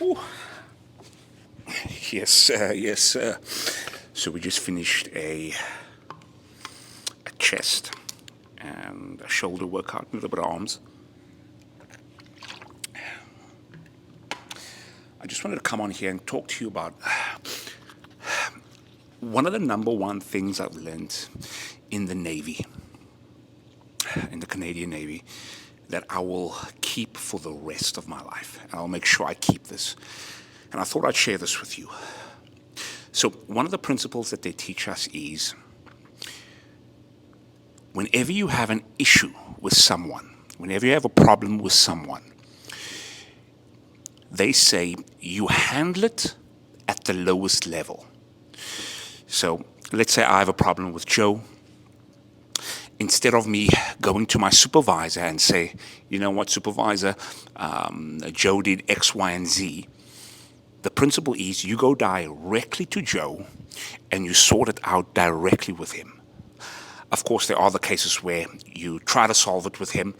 Ooh. Yes. So we just finished a chest and a shoulder workout, a little bit of arms. I just wanted to come on here and talk to you about one of the number one things I've learned in the Navy, in the Canadian Navy, that I will keep for the rest of my life. And I'll make sure I keep this. And I thought I'd share this with you. So one of the principles that they teach us is whenever you have an issue with someone, whenever you have a problem with someone, they say you handle it at the lowest level. So let's say I have a problem with Joe. Instead of me going to my supervisor and say, you know what, supervisor, Joe did X, Y, and Z, the principle is you go directly to Joe and you sort it out directly with him. Of course, there are the cases where you try to solve it with him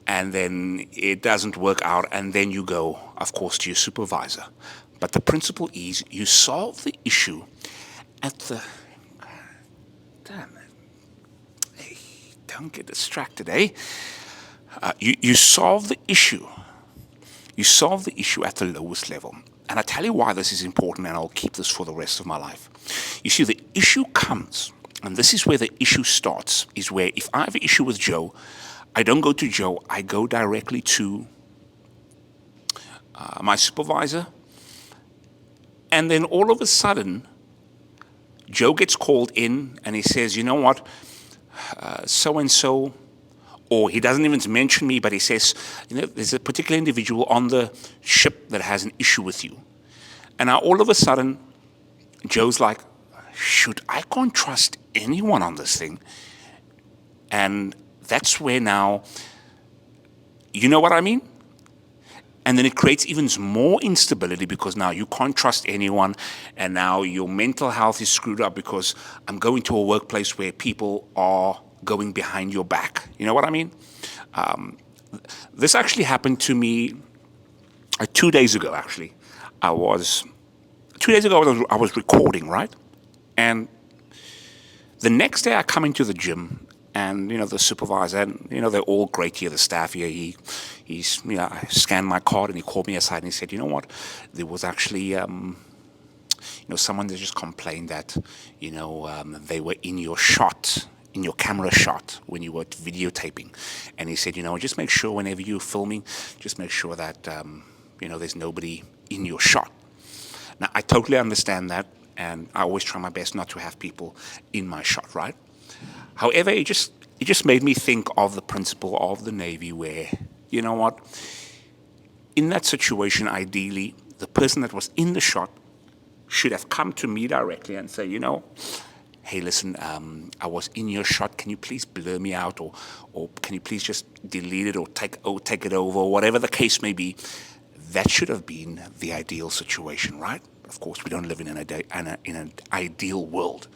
and then it doesn't work out, and then you go, of course, to your supervisor. But the principle is you solve the issue at the... Damn it. Hey, don't get distracted, eh? You solve the issue. You solve the issue at the lowest level. And I tell you why this is important, and I'll keep this for the rest of my life. You see, the issue comes, and this is where the issue starts, is where if I have an issue with Joe, I don't go to Joe, I go directly to my supervisor. And then all of a sudden, Joe gets called in and he says, you know what, so-and-so, or he doesn't even mention me, but he says, you know, there's a particular individual on the ship that has an issue with you. And now all of a sudden, Joe's like, shoot, I can't trust anyone on this thing. And that's where now, you know what I mean? And then it creates even more instability because now you can't trust anyone, and now your mental health is screwed up because I'm going to a workplace where people are going behind your back. You know what I mean? This actually happened to me 2 days ago, actually. 2 days ago, I was recording, right? And the next day I come into the gym, and, you know, the supervisor, and, you know, they're all great here, the staff here, he's, you know, I scanned my card and he called me aside and he said, you know what, there was actually, you know, someone that just complained that, you know, they were in your shot, in your camera shot when you were videotaping. And he said, you know, just make sure whenever you're filming, just make sure that, you know, there's nobody in your shot. Now, I totally understand that, and I always try my best not to have people in my shot, right? However, it just made me think of the principle of the Navy where, you know what, in that situation, ideally, the person that was in the shot should have come to me directly and say, you know, hey, listen, I was in your shot. Can you please blur me out, or can you please just delete it or take it over, or whatever the case may be. That should have been the ideal situation, right? Of course, we don't live in an ideal world.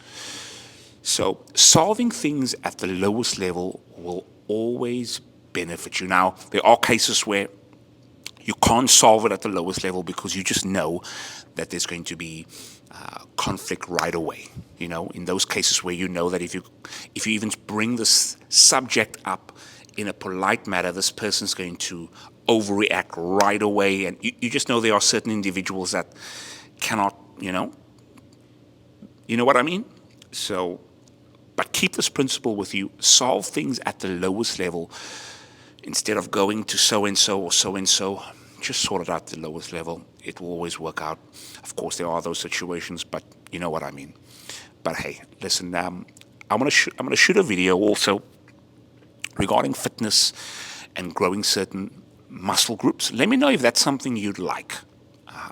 So solving things at the lowest level will always benefit you. Now, there are cases where you can't solve it at the lowest level because you just know that there's going to be conflict right away. You know, in those cases where you know that if you even bring this subject up in a polite manner, this person's going to overreact right away. And you just know there are certain individuals that cannot, you know what I mean? So, but keep this principle with you. Solve things at the lowest level. Instead of going to so-and-so or so-and-so, just sort it out at the lowest level. It will always work out. Of course, there are those situations, but you know what I mean. But hey, listen, I'm gonna shoot a video also regarding fitness and growing certain muscle groups. Let me know if that's something you'd like.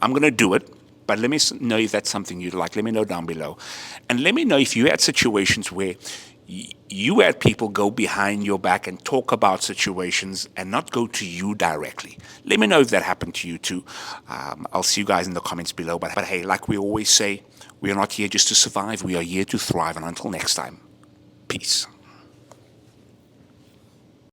I'm going to do it, but let me know if that's something you'd like. Let me know down below. And let me know if you had situations where you had people go behind your back and talk about situations and not go to you directly. Let me know if that happened to you too. I'll see you guys in the comments below. But hey, like we always say, we are not here just to survive. We are here to thrive. And until next time, peace.